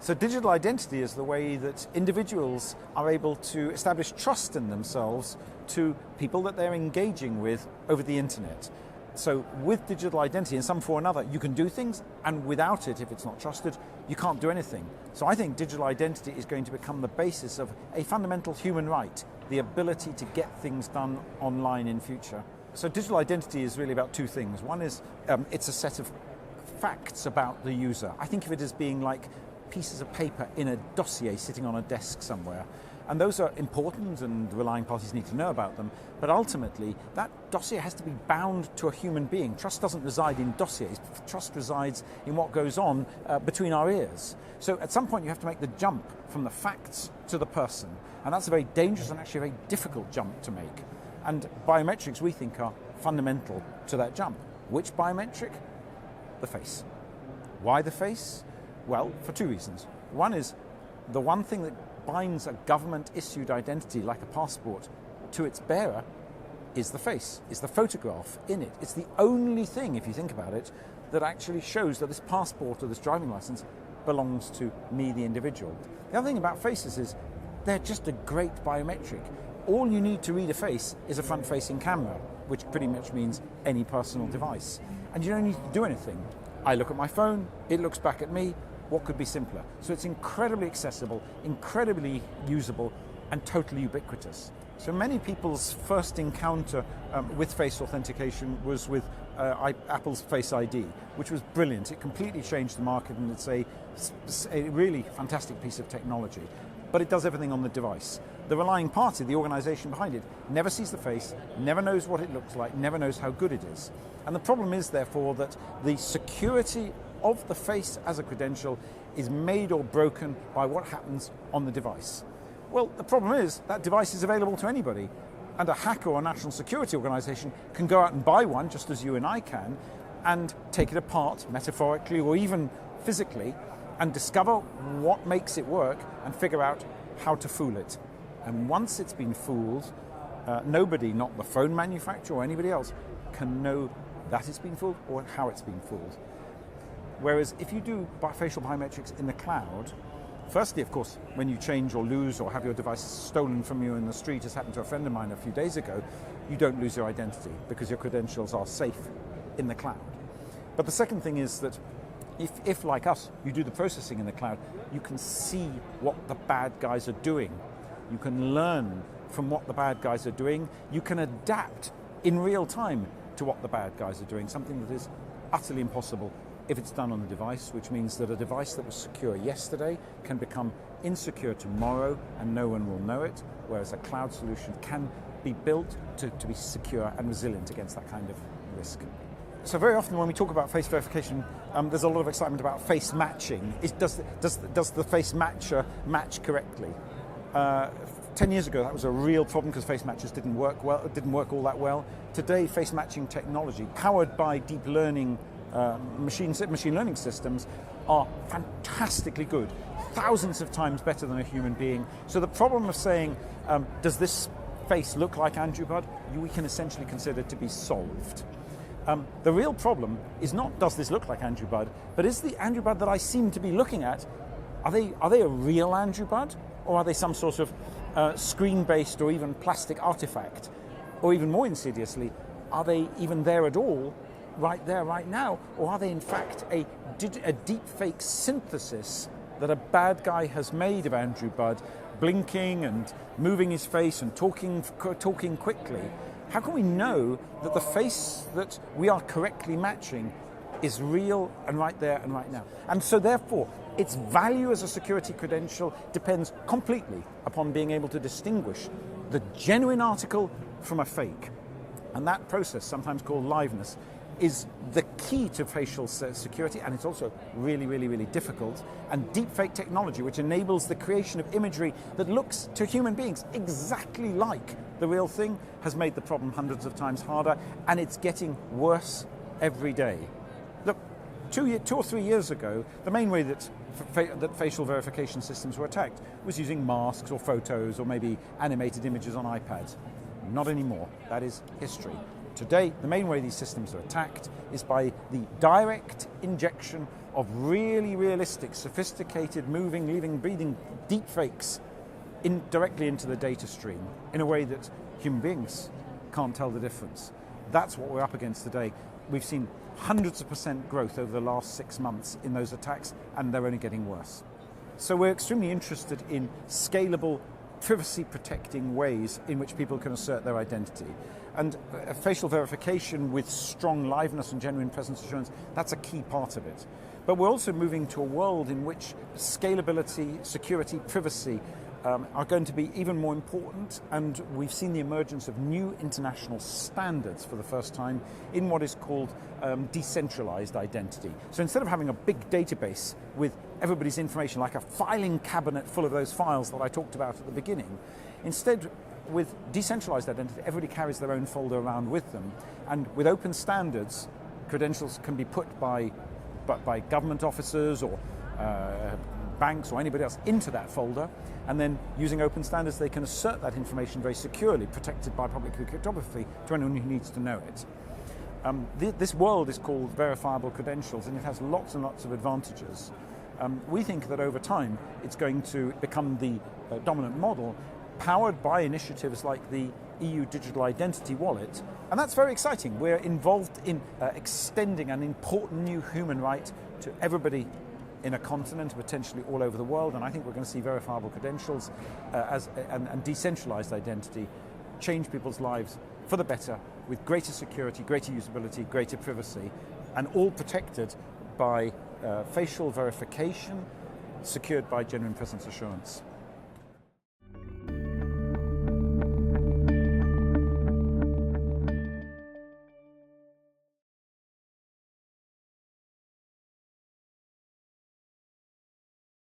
So digital identity is the way that individuals are able to establish trust in themselves to people that they're engaging with over the internet. So with digital identity in some form or another, you can do things, and without it, if it's not trusted, you can't do anything. So I think digital identity is going to become the basis of a fundamental human right, the ability to get things done online in future. So digital identity is really about two things. One is it's a set of facts about the user. I think of it as being like pieces of paper in a dossier sitting on a desk somewhere. And those are important, and relying parties need to know about them. But ultimately, that dossier has to be bound to a human being. Trust doesn't reside in dossiers. Trust resides in what goes on between our ears. So at some point, you have to make the jump from the facts to the person. And that's a very dangerous and actually a very difficult jump to make. And biometrics, we think, are fundamental to that jump. Which biometric? The face. Why the face? Well, for two reasons. One is the one thing that binds a government-issued identity like a passport to its bearer is the face, is the photograph in it. It's the only thing, if you think about it, that actually shows that this passport or this driving license belongs to me, the individual. The other thing about faces is they're just a great biometric. All you need to read a face is a front-facing camera, which pretty much means any personal device. And you don't need to do anything. I look at my phone, it looks back at me. What could be simpler? So it's incredibly accessible, incredibly usable, and totally ubiquitous. So many people's first encounter with face authentication was with Apple's Face ID, which was brilliant. It completely changed the market, and it's a really fantastic piece of technology. But it does everything on the device. The relying party, the organization behind it, never sees the face, never knows what it looks like, never knows how good it is. And the problem is, therefore, that the security of the face as a credential is made or broken by what happens on the device. Well, the problem is that device is available to anybody, and a hacker or a national security organization can go out and buy one, just as you and I can, and take it apart, metaphorically or even physically, and discover what makes it work and figure out how to fool it. And once it's been fooled, nobody, not the phone manufacturer or anybody else, can know that it's been fooled or how it's been fooled. Whereas if you do facial biometrics in the cloud, firstly, of course, when you change or lose or have your device stolen from you in the street, as happened to a friend of mine a few days ago, you don't lose your identity because your credentials are safe in the cloud. But the second thing is that if like us, you do the processing in the cloud, you can see what the bad guys are doing. You can learn from what the bad guys are doing. You can adapt in real time to what the bad guys are doing, something that is utterly impossible if it's done on the device, which means that a device that was secure yesterday can become insecure tomorrow and no one will know it, whereas a cloud solution can be built to be secure and resilient against that kind of risk. So very often when we talk about face verification, there's a lot of excitement about face matching. Does the face matcher match correctly? 10 years ago, that was a real problem because face matchers didn't work all that well. Today, face matching technology, powered by deep learning machine learning systems, are fantastically good, thousands of times better than a human being. So the problem of saying, does this face look like Andrew Budd, we can essentially consider to be solved. The real problem is not does this look like Andrew Budd, but is the Andrew Budd that I seem to be looking at, are they a real Andrew Budd, or are they some sort of screen-based or even plastic artifact? Or even more insidiously, are they even there at all, right there, right now? Or are they in fact a deep fake synthesis that a bad guy has made of Andrew Budd, blinking and moving his face and talking quickly? How can we know that the face that we are correctly matching is real and right there and right now? And so therefore, its value as a security credential depends completely upon being able to distinguish the genuine article from a fake. And that process, sometimes called liveness, is the key to facial security, and it's also really, really, really difficult. And deepfake technology, which enables the creation of imagery that looks to human beings exactly like the real thing, has made the problem hundreds of times harder, and it's getting worse every day. Look, 2 or 3 years ago, the main way that facial verification systems were attacked was using masks or photos or maybe animated images on iPads. Not anymore. That is history. Today, the main way these systems are attacked is by the direct injection of really realistic, sophisticated, moving, living, breathing deepfakes directly into the data stream in a way that human beings can't tell the difference. That's what we're up against today. We've seen hundreds of % growth over the last 6 months in those attacks, and they're only getting worse. So we're extremely interested in scalable, privacy-protecting ways in which people can assert their identity. And facial verification with strong liveness and genuine presence assurance, that's a key part of it. But we're also moving to a world in which scalability, security, privacy are going to be even more important, and we've seen the emergence of new international standards for the first time in what is called decentralized identity. So instead of having a big database with everybody's information, like a filing cabinet full of those files that I talked about at the beginning, instead with decentralized identity, everybody carries their own folder around with them, and with open standards, credentials can be put by government officers or banks or anybody else into that folder, and then using open standards they can assert that information very securely, protected by public cryptography to anyone who needs to know it. This world is called verifiable credentials, and it has lots and lots of advantages. We think that over time it's going to become the dominant model, powered by initiatives like the EU Digital Identity Wallet, and that's very exciting. We're involved in extending an important new human right to everybody in a continent, potentially all over the world, and I think we're going to see verifiable credentials and decentralized identity change people's lives for the better, with greater security, greater usability, greater privacy, and all protected by facial verification, secured by genuine presence assurance.